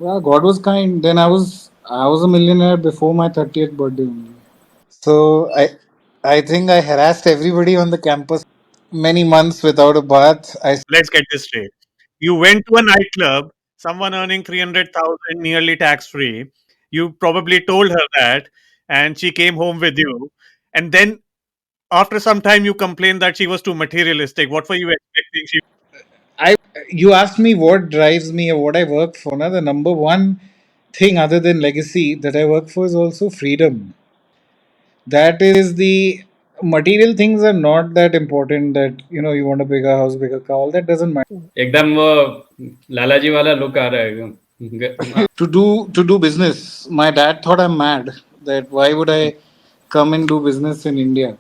Yeah, God was kind. Then I was a millionaire before my 30th birthday only. So I think I harassed everybody on the campus many months without a bath. I Let's get this straight. You went to a nightclub, someone earning 300,000 nearly tax free. You probably told her that, and she came home with you. And then after some time, you complained that she was too materialistic. What were you expecting? I you asked me what drives me or what I work for. Now the number one thing other than legacy that I work for is also freedom. That is the material things are not that important that you want a bigger house, bigger car, all that doesn't matter. एकदम वो लालाजी वाला look आ रहा है एकदम। To do business. My dad thought I'm mad that why would I come and do business in India.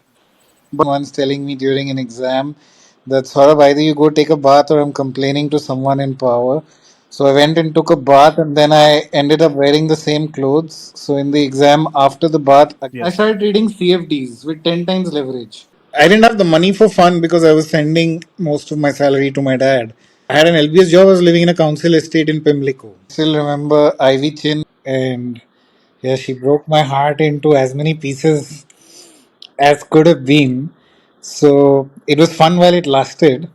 Once telling me during an exam that Saurabh, either you go take a bath or I'm complaining to someone in power. So I went and took a bath and then I ended up wearing the same clothes. So in the exam after the bath, I Yes. started trading CFDs with 10 times leverage. I didn't have the money for fun because I was sending most of my salary to my dad. I had an LBS job. I was living in a council estate in Pimlico. Still remember Ivy Chin, and yeah, she broke my heart into as many pieces as could have been. So it was fun while it lasted.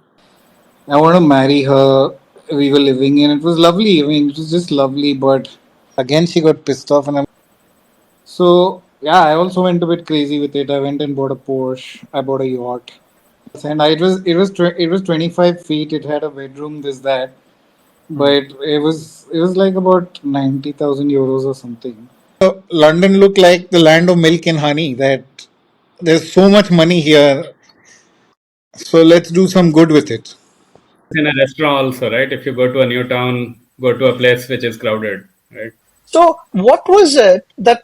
I want to marry her. We were living in. It was lovely. I mean, it was just lovely. But again, she got pissed off, and so yeah, I also went a bit crazy with it. I went and bought a Porsche. I bought a yacht, and it was 25 feet. It had a bedroom. This that, but it was like about 90,000 euros or something. London looked like the land of milk and honey. That there's so much money here, so let's do some good with it. In a restaurant also, right? If you go to a new town, go to a place which is crowded, right? So, what was it that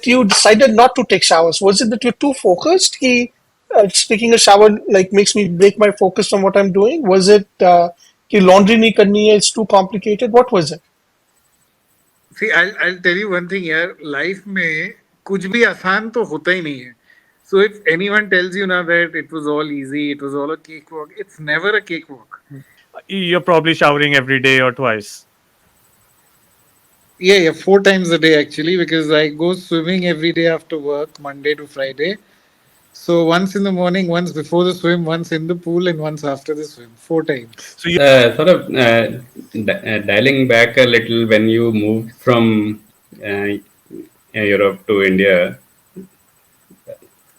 you decided not to take showers? Was it that you're too focused? Taking a shower like makes me break my focus from what I'm doing. Was it कि laundry नहीं करनी है? It's too complicated. What was it? See, I'll tell you one thing here. Life में कुछ भी आसान तो होता ही नहीं है. So if anyone tells you now that it was all easy, it was all a cakewalk, it's never a cakewalk. You're probably showering every day or twice. Yeah, 4 times a day actually, because I go swimming every day after work, Monday to Friday. So once in the morning, once before the swim, once in the pool, and once after the swim. 4 times. So you Sort of dialing back a little when you moved from Europe to India,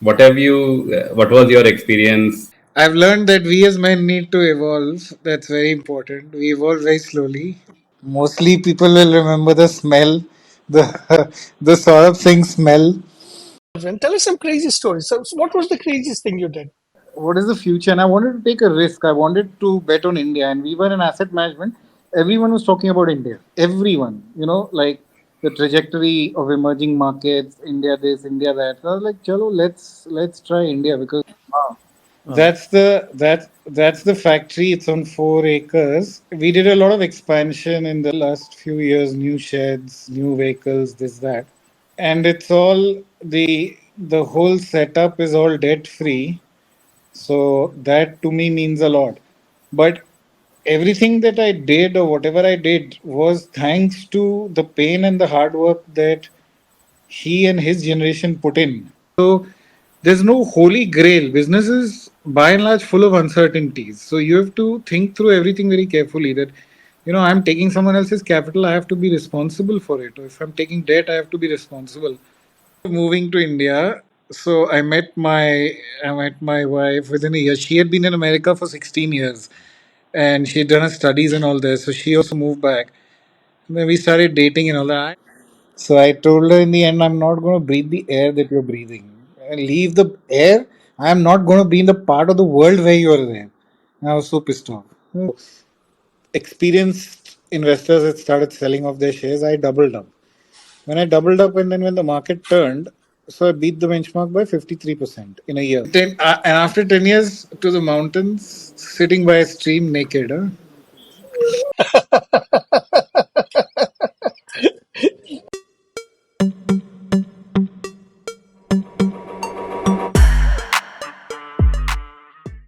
what was your experience? I've learned that we as men need to evolve. That's very important. We evolve very slowly. Mostly people will remember the smell, the the Saurabh Singh smell. And tell us some crazy stories. So what was the craziest thing you did? What is the future? And I wanted to take a risk. I wanted to bet on India. And we were in asset management. Everyone was talking about India. Everyone, like the trajectory of emerging markets, India this, India that. So I was like, chalo, let's try India because wow, that's the factory. It's on 4 acres. We did a lot of expansion in the last few years. New sheds, new vehicles, this that, and it's all the whole setup is all debt free. So that to me means a lot. But everything that I did or whatever I did was thanks to the pain and the hard work that he and his generation put in. So there's no holy grail. Business is by and large full of uncertainties. So you have to think through everything very carefully that, I'm taking someone else's capital, I have to be responsible for it. Or if I'm taking debt, I have to be responsible. Moving to India, so I met my wife within a year. She had been in America for 16 years and she had done her studies and all this. So she also moved back. Then we started dating and all that. So I told her in the end, I'm not going to breathe the air that you're breathing. Leave the air. I'm not going to be in the part of the world where you are there. And I was so pissed off. Experienced investors had started selling off their shares. I doubled up. When I doubled up, and then when the market turned, so I beat the benchmark by 53% in a year. And after 10 years, to the mountains, sitting by a stream naked. Huh?